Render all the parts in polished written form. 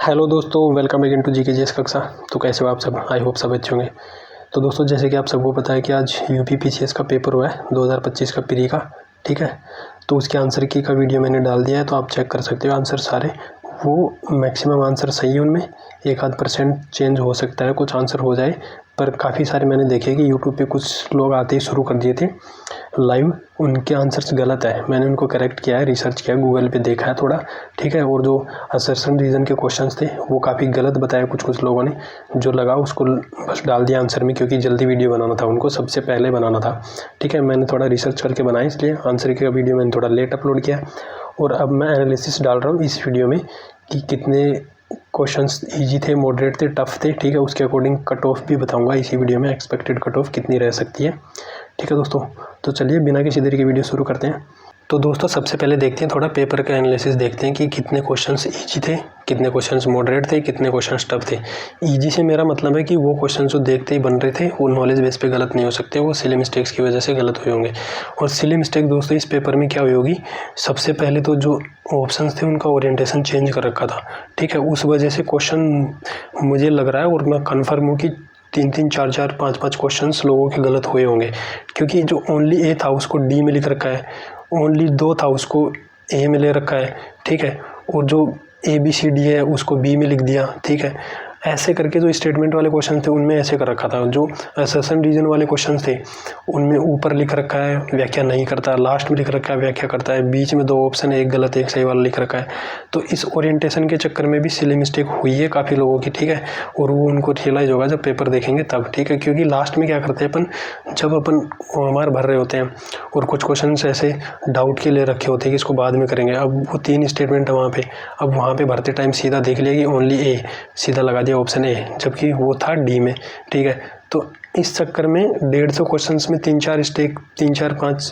Hello दोस्तों, welcome again to GK GS कक्षा। तो कैसे हो आप सब? आई होप सब अच्छे होंगे। तो दोस्तों, जैसे कि आप सबको पता है कि आज यूपी पीसीएस का पेपर हुआ है 2025 का प्री का, ठीक है। तो उसके आंसर की का वीडियो मैंने डाल दिया है, तो आप चेक कर सकते हो आंसर सारे। वो मैक्सिमम आंसर सही है, उनमें 1-8% चेंज हो सकता है, कुछ आंसर हो जाए, पर काफ़ी सारे मैंने देखे कि यूट्यूब पे कुछ लोग आते ही शुरू कर दिए थे लाइव, उनके आंसर्स गलत है। मैंने उनको करेक्ट किया है, रिसर्च किया, गूगल पे देखा है थोड़ा, ठीक है। और जो असर्शन रीजन के क्वेश्चंस थे वो काफ़ी गलत बताए कुछ लोगों ने, जो लगा उसको बस डाल दिया आंसर में, क्योंकि जल्दी वीडियो बनाना था, उनको सबसे पहले बनाना था, ठीक है। मैंने थोड़ा रिसर्च करके बनाया, इसलिए आंसर का वीडियो मैंने थोड़ा लेट अपलोड किया। और अब मैं एनालिसिस डाल रहा हूँ इस वीडियो में कि कितने क्वेश्चंस इजी थे, मॉडरेट थे, टफ थे, ठीक है। उसके अकॉर्डिंग कट ऑफ भी बताऊंगा इसी वीडियो में, एक्सपेक्टेड कट ऑफ कितनी रह सकती है, ठीक है दोस्तों। तो चलिए बिना किसी देरी के वीडियो शुरू करते हैं। तो दोस्तों, सबसे पहले देखते हैं थोड़ा पेपर का एनालिसिस, देखते हैं कि कितने क्वेश्चंस इजी थे, कितने क्वेश्चंस मॉडरेट थे, कितने क्वेश्चंस टफ थे। इजी से मेरा मतलब है कि वो क्वेश्चन जो देखते ही बन रहे थे वो नॉलेज बेस पे गलत नहीं हो सकते, वो सिली मिस्टेक्स की वजह से गलत हुए होंगे। और सिली मिस्टेक दोस्तों इस पेपर में क्या हुई होगी, सबसे पहले तो जो ऑप्शंस थे उनका ओरिएंटेशन चेंज कर रखा था, ठीक है। उस वजह से क्वेश्चन मुझे लग रहा है, और मैं कन्फर्म हूँ कि 3-3, 4-4, 5-5 क्वेश्चंस लोगों के गलत हुए होंगे, क्योंकि जो ओनली ए था उसको डी में लिख रखा है, ओनली 2 था उसको ए में ले रखा है, ठीक है। और जो ABCD है उसको बी में लिख दिया, ठीक है। ऐसे करके जो स्टेटमेंट वाले क्वेश्चन थे उनमें ऐसे कर रखा था। जो असर्शन रीजन वाले क्वेश्चन थे उनमें ऊपर लिख रखा है व्याख्या नहीं करता, लास्ट में लिख रखा है व्याख्या करता है, बीच में 2 ऑप्शन है, एक गलत एक सही वाला लिख रखा है। तो इस ओरिएंटेशन के चक्कर में भी सिली मिस्टेक हुई है काफ़ी लोगों की, ठीक है। और वो उनको रियलाइज होगा जब पेपर देखेंगे तब, ठीक है। क्योंकि लास्ट में क्या करते हैं अपन, जब अपन OMR भर रहे होते हैं और कुछ क्वेश्चन ऐसे डाउट के ले रखे होते हैं कि इसको बाद में करेंगे, अब वो 3 स्टेटमेंट है वहाँ पे, अब वहाँ पे भरते टाइम सीधा देख लिया कि ओनली ए, सीधा लगा दिया ऑप्शन ए, जबकि वो था डी में, ठीक है। तो इस चक्कर में 150 क्वेश्चंस में 3-4-5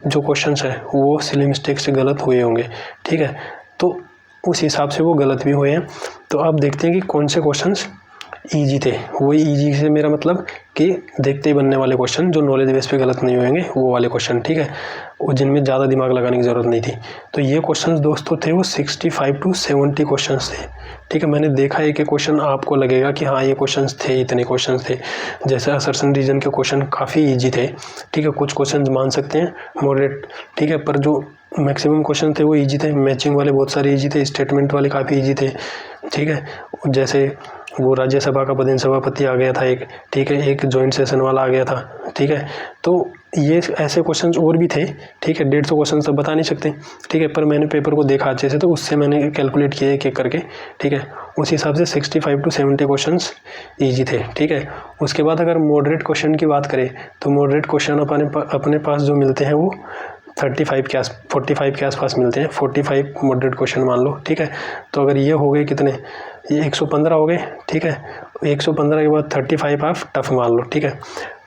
जो क्वेश्चंस है वो सिली मिस्टेक से गलत हुए होंगे, ठीक है। तो उस हिसाब से वो गलत भी हुए हैं। तो अब देखते हैं कि कौन से क्वेश्चंस ईजी थे। वही ईजी से मेरा मतलब कि देखते ही बनने वाले क्वेश्चन, जो नॉलेज बेस पे गलत नहीं होंगे, वो वाले क्वेश्चन, ठीक है, वो जिनमें ज़्यादा दिमाग लगाने की ज़रूरत नहीं थी। तो ये क्वेश्चंस दोस्तों थे वो 65 से 70 क्वेश्चंस थे, ठीक है। मैंने देखा एक क्वेश्चन आपको लगेगा कि हाँ ये क्वेश्चंस थे, इतने क्वेश्चंस थे। जैसे असर्शन रीजन के क्वेश्चन काफ़ी ईजी थे, ठीक है। कुछ क्वेश्चन मान सकते हैं मॉडरेट, ठीक है, पर जो मैक्सिमम क्वेश्चन थे वो ईजी थे। मैचिंग वाले बहुत सारे ईजी थे, स्टेटमेंट वाले काफ़ी ईजी थे, ठीक है। जैसे वो राज्यसभा का पदेन सभापति आ गया था एक, ठीक है, एक जॉइंट सेशन वाला आ गया था, ठीक है। तो ये ऐसे क्वेश्चंस और भी थे, ठीक है। 150 क्वेश्चन सब बता नहीं सकते, ठीक है, पर मैंने पेपर को देखा अच्छे से, तो उससे मैंने कैलकुलेट किया एक एक करके, ठीक है। उस हिसाब से 65 से 70 क्वेश्चंस ईजी थे, ठीक है। उसके बाद अगर मॉडरेट क्वेश्चन की बात करें तो मॉडरेट क्वेश्चन अपने पास जो मिलते हैं वो 45 के आसपास मिलते हैं, 45 मॉडरेट क्वेश्चन मान लो, ठीक है। तो अगर ये हो गए कितने, ये 115 हो गए, ठीक है। 115 के बाद 35 आप टफ मान लो, ठीक है।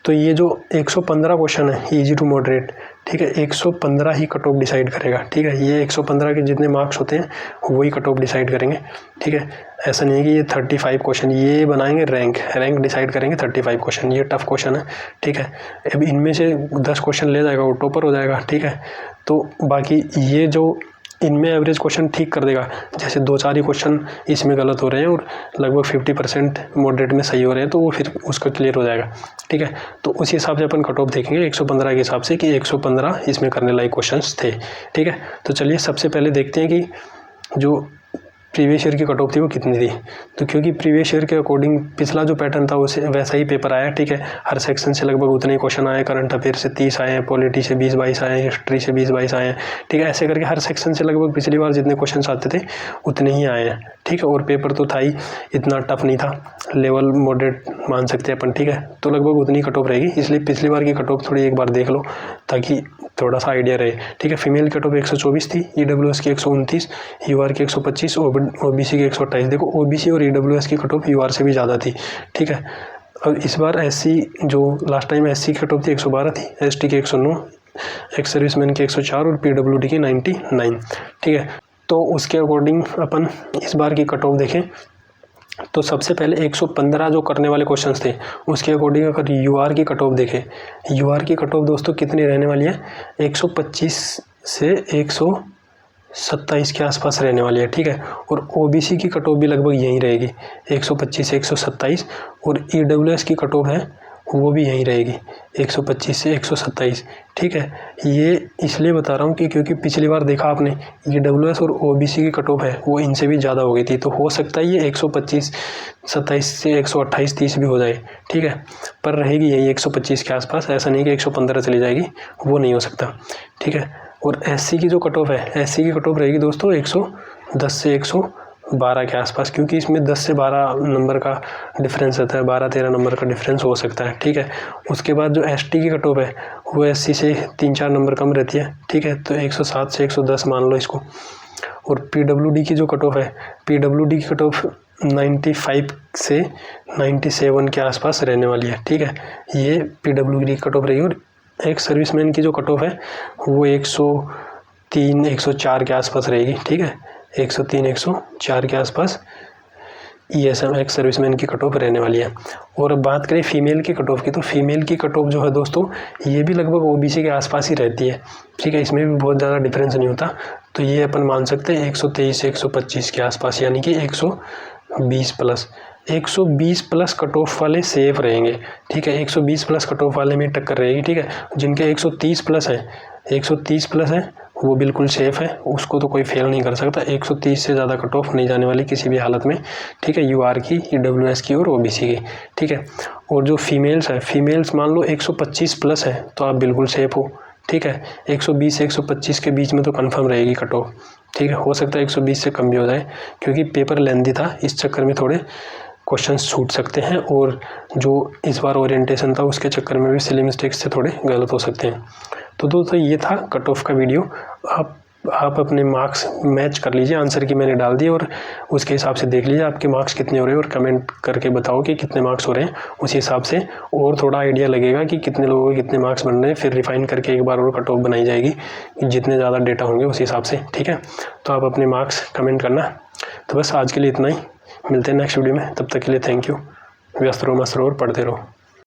तो ये जो 115 क्वेश्चन है इजी टू मॉडरेट, ठीक है, 115 ही कट ऑफ डिसाइड करेगा, ठीक है। ये 115 के जितने मार्क्स होते हैं वही कट ऑफ डिसाइड करेंगे, ठीक है। ऐसा नहीं है कि ये 35 क्वेश्चन ये बनाएंगे, रैंक डिसाइड करेंगे 35 क्वेश्चन, ये टफ क्वेश्चन है, ठीक है। अब इनमें से 10 क्वेश्चन ले जाएगा वो टॉपर हो जाएगा, ठीक है। तो बाकी ये जो इनमें एवरेज क्वेश्चन ठीक कर देगा, जैसे 2-4 ही क्वेश्चन इसमें गलत हो रहे हैं और लगभग 50% मॉडरेट में सही हो रहे हैं, तो वो फिर उसका क्लियर हो जाएगा, ठीक है। तो उसी हिसाब से अपन कट ऑफ देखेंगे 115 के हिसाब से कि 115 इसमें करने लायक क्वेश्चंस थे, ठीक है। तो चलिए सबसे पहले देखते हैं कि जो प्रीवियस ईयर की कट ऑफ थी वो कितनी थी। तो क्योंकि प्रीवियस ईयर के अकॉर्डिंग पिछला जो पैटर्न था उसे वैसा ही पेपर आया, ठीक है। हर सेक्शन से लगभग उतने ही क्वेश्चन आए, करंट अफेयर से 30 आए हैं, पॉलिटी से 20-22 आए हैं, हिस्ट्री से 20-22 आए हैं, ठीक है। ऐसे करके हर सेक्शन से लगभग पिछली बार जितने क्वेश्चन आते थे उतने ही आए हैं, ठीक है। और पेपर तो था ही, इतना टफ नहीं था, लेवल मॉडरेट मान सकते हैं अपन, ठीक है। तो लगभग उतनी कट ऑफ रहेगी, इसलिए पिछली बार की कट ऑफ थोड़ी एक बार देख लो ताकि थोड़ा सा आइडिया रहे, ठीक है। फीमेल कट ऑफ 124 थी, EWS की 129, UR की 125, OBC की 128। देखो OBC और EWS की कट ऑफ UR से भी ज़्यादा थी, ठीक है। और इस बार SC जो लास्ट टाइम SC की कट ऑफ थी 112 थी, ST की 109, एक्स सर्विसमैन की 104 और PWD की 99, ठीक है। तो उसके अकॉर्डिंग अपन इस बार की कट ऑफ देखें तो सबसे पहले 115 जो करने वाले क्वेश्चंस थे उसके अकॉर्डिंग अगर UR की कट ऑफ देखें, UR की कट ऑफ दोस्तों कितनी रहने वाली है, 125 से 100 27 के आसपास रहने वाली है, ठीक है। और ओबीसी की कट ऑफ भी लगभग यहीं रहेगी 125 से 127, और ईडब्ल्यूएस की कट ऑफ है वो भी यहीं रहेगी 125 से 127, ठीक है। ये इसलिए बता रहा हूँ कि क्योंकि पिछली बार देखा आपने ईडब्ल्यूएस और ओबीसी की कट ऑफ है वो इनसे भी ज़्यादा हो गई थी, तो हो सकता है ये 125 27 से 128 30 भी हो जाए, ठीक है, पर रहेगी यही 125 के आसपास। ऐसा नहीं कि 115 चली जाएगी, वो नहीं हो सकता, ठीक है। और एससी की जो कट ऑफ है, एससी की कट ऑफ रहेगी दोस्तों 110 से 112 के आसपास, क्योंकि इसमें 10 से 12 नंबर का डिफरेंस रहता है, 12-13 नंबर का डिफरेंस हो सकता है, ठीक है। उसके बाद जो एसटी की कट ऑफ है वो एससी से 3-4 नंबर कम रहती है, ठीक है, तो 107 से 110 मान लो इसको। और पीडब्ल्यूडी की जो कट ऑफ है, पीडब्ल्यूडी की कट ऑफ 95 से 97 के आसपास रहने वाली है, ठीक है। ये पीडब्ल्यूडी की कट ऑफ रहेगी। और एक सर्विसमैन की जो कट ऑफ है वो 103 104 के आसपास रहेगी, ठीक है, 103 104 के आसपास ईएसएम एक्स सर्विसमैन की कट ऑफ रहने वाली है। और अब बात करें फीमेल की कट ऑफ की, तो फीमेल की कट ऑफ जो है दोस्तों ये भी लगभग ओबीसी के आसपास ही रहती है, ठीक है, इसमें भी बहुत ज़्यादा डिफरेंस नहीं होता। तो ये अपन मान सकते हैं 123 से 125 के आसपास, यानी कि 120 प्लस। 120 प्लस कट ऑफ वाले सेफ रहेंगे, ठीक है, 120 प्लस कट ऑफ वाले में टक्कर रहेगी, ठीक है। जिनके 130 प्लस है, 130 प्लस है वो बिल्कुल सेफ़ है, उसको तो कोई फेल नहीं कर सकता। 130 से ज़्यादा कट ऑफ नहीं जाने वाली किसी भी हालत में, ठीक है, यूआर की, ईडब्ल्यूएस की और ओबीसी की, ठीक है। और जो फीमेल्स है, फीमेल्स मान लो 125 प्लस है तो आप बिल्कुल सेफ़ हो, ठीक है। 120 से 125 के बीच में तो कंफर्म रहेगी कट ऑफ, ठीक है। हो सकता है 120 से कम भी हो जाए, क्योंकि पेपर लेंथी था, इस चक्कर में थोड़े क्वेश्चन छूट सकते हैं, और जो इस बार ओरिएंटेशन था उसके चक्कर में भी सिली मिस्टेक्स से थोड़े गलत हो सकते हैं। तो दोस्तों ये था कट ऑफ का वीडियो। आप अपने मार्क्स मैच कर लीजिए, आंसर की मैंने डाल दिए, और उसके हिसाब से देख लीजिए आपके मार्क्स कितने हो रहे हैं, और कमेंट करके बताओ कि कितने मार्क्स हो रहे हैं। उसी हिसाब से और थोड़ा आइडिया लगेगा कि कितने लोगों के कितने मार्क्स बन रहे हैं, फिर रिफाइन करके एक बार और कट ऑफ बनाई जाएगी जितने ज़्यादा डेटा होंगे उस हिसाब से, ठीक है। तो आप अपने मार्क्स कमेंट करना। तो बस आज के लिए इतना ही, मिलते हैं नेक्स्ट वीडियो में, तब तक के लिए थैंक यू। व्यस्त रहो, मस्त रहो और पढ़ते रहो।